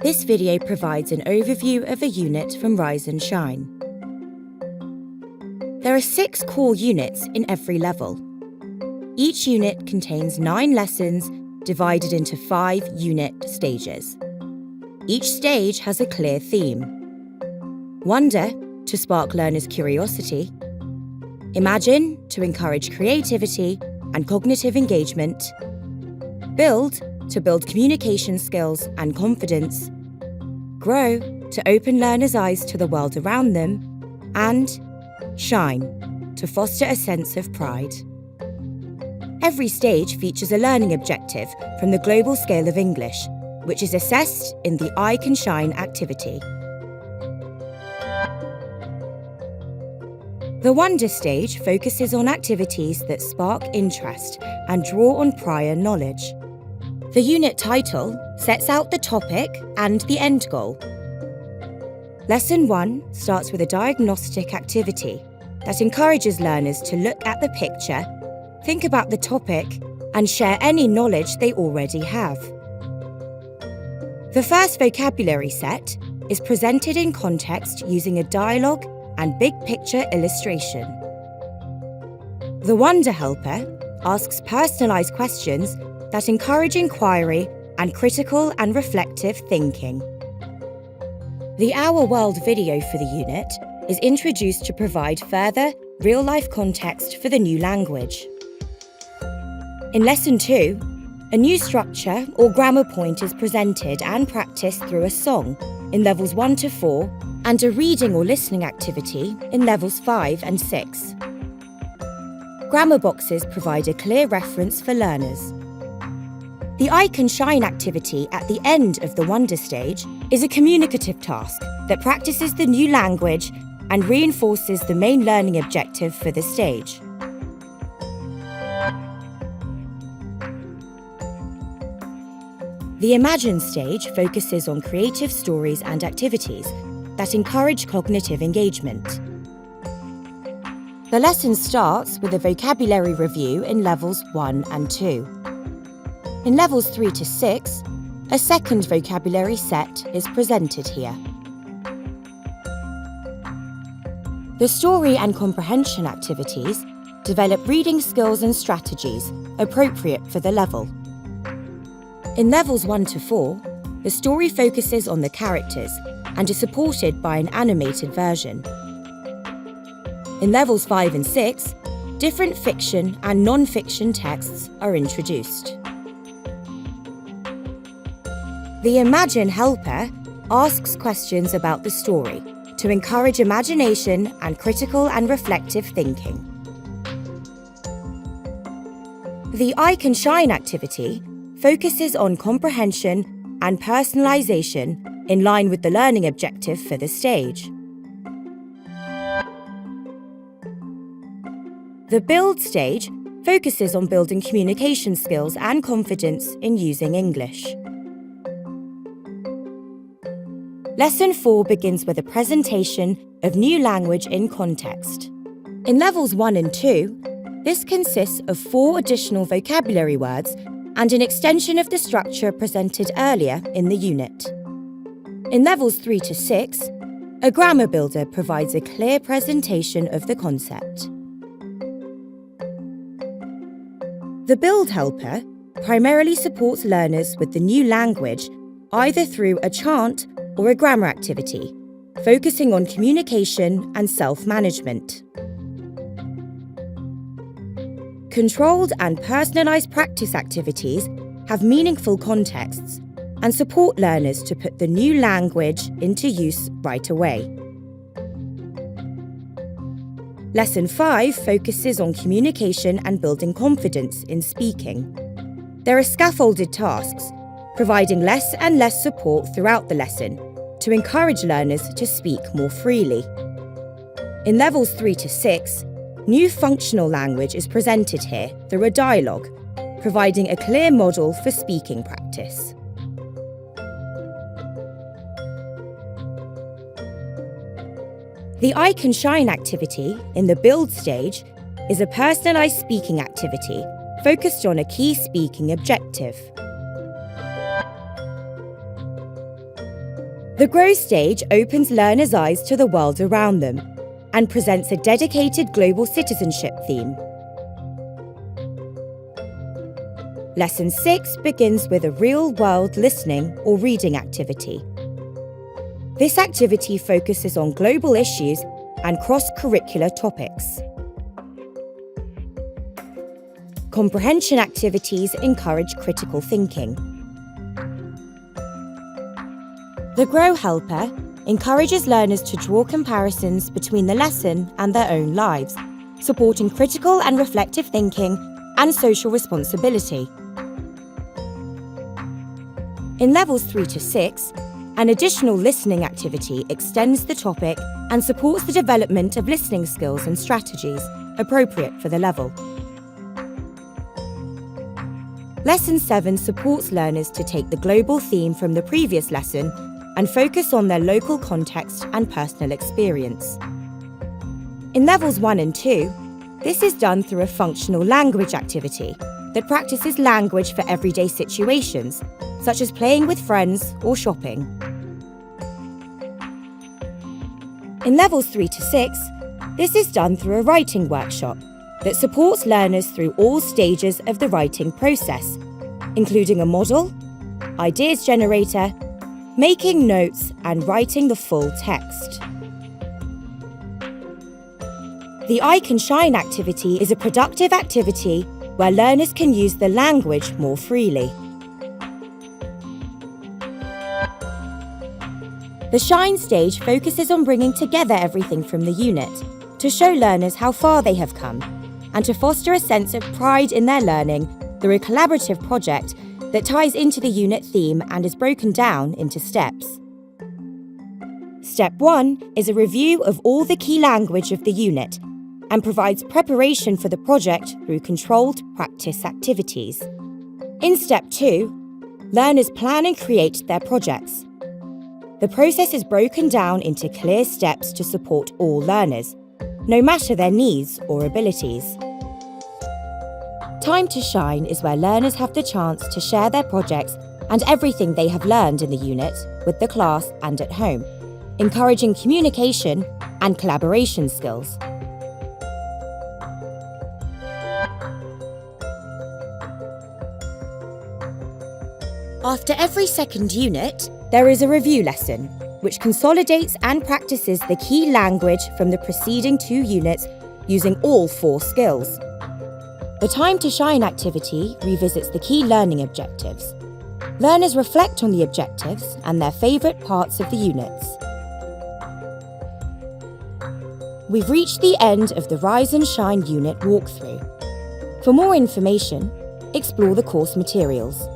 This video provides an overview of a unit from Rise and Shine. There are 6 core units in every level. Each unit contains 9 lessons divided into 5 unit stages. Each stage has a clear theme. Wonder, to spark learners' curiosity. Imagine, to encourage creativity and cognitive engagement. Build, to build communication skills and confidence. Grow, to open learners' eyes to the world around them. And Shine, to foster a sense of pride. Every stage features a learning objective from the global scale of English, which is assessed in the I Can Shine activity. The Wonder stage focuses on activities that spark interest and draw on prior knowledge. The unit title sets out the topic and the end goal. Lesson 1 starts with a diagnostic activity that encourages learners to look at the picture, think about the topic, and share any knowledge they already have. The first vocabulary set is presented in context using a dialogue and big picture illustration. The Wonder Helper asks personalised questions that encourage inquiry and critical and reflective thinking. The Our World video for the unit is introduced to provide further, real-life context for the new language. In Lesson 2, a new structure or grammar point is presented and practiced through a song in Levels 1 to 4 and a reading or listening activity in Levels 5 and 6. Grammar boxes provide a clear reference for learners. The I Can Shine activity at the end of the Wonder stage is a communicative task that practices the new language and reinforces the main learning objective for the stage. The Imagine stage focuses on creative stories and activities that encourage cognitive engagement. The lesson starts with a vocabulary review in Levels 1 and 2. In Levels 3 to 6, a second vocabulary set is presented here. The story and comprehension activities develop reading skills and strategies appropriate for the level. In Levels 1 to 4, the story focuses on the characters and is supported by an animated version. In Levels 5 and 6, different fiction and non-fiction texts are introduced. The Imagine Helper asks questions about the story to encourage imagination and critical and reflective thinking. The I Can Shine activity focuses on comprehension and personalisation in line with the learning objective for the stage. The Build stage focuses on building communication skills and confidence in using English. Lesson 4 begins with a presentation of new language in context. In Levels 1 and 2, this consists of 4 additional vocabulary words and an extension of the structure presented earlier in the unit. In Levels 3 to 6, a grammar builder provides a clear presentation of the concept. The Build Helper primarily supports learners with the new language either through a chant or a grammar activity, focusing on communication and self-management. Controlled and personalised practice activities have meaningful contexts and support learners to put the new language into use right away. Lesson 5 focuses on communication and building confidence in speaking. There are scaffolded tasks, providing less and less support throughout the lesson to encourage learners to speak more freely. In Levels 3 to 6, new functional language is presented here through a dialogue, providing a clear model for speaking practice. The I Can Shine activity in the Build stage is a personalised speaking activity focused on a key speaking objective. The Grow stage opens learners' eyes to the world around them and presents a dedicated global citizenship theme. Lesson 6 begins with a real-world listening or reading activity. This activity focuses on global issues and cross-curricular topics. Comprehension activities encourage critical thinking. The Grow Helper encourages learners to draw comparisons between the lesson and their own lives, supporting critical and reflective thinking and social responsibility. In levels 3 to 6, an additional listening activity extends the topic and supports the development of listening skills and strategies appropriate for the level. Lesson 7 supports learners to take the global theme from the previous lesson and focus on their local context and personal experience. In levels 1 and 2, this is done through a functional language activity that practices language for everyday situations, such as playing with friends or shopping. In levels 3 to 6, this is done through a writing workshop that supports learners through all stages of the writing process, including a model, ideas generator, making notes and writing the full text. The I Can Shine activity is a productive activity where learners can use the language more freely. The Shine stage focuses on bringing together everything from the unit to show learners how far they have come and to foster a sense of pride in their learning through a collaborative project that ties into the unit theme and is broken down into steps. Step 1 is a review of all the key language of the unit and provides preparation for the project through controlled practice activities. In Step 2, learners plan and create their projects. The process is broken down into clear steps to support all learners, no matter their needs or abilities. Time to Shine is where learners have the chance to share their projects and everything they have learned in the unit with the class and at home, encouraging communication and collaboration skills. After every second unit, there is a review lesson, which consolidates and practices the key language from the preceding 2 units using all 4 skills. The Time to Shine activity revisits the key learning objectives. Learners reflect on the objectives and their favourite parts of the units. We've reached the end of the Rise and Shine unit walkthrough. For more information, explore the course materials.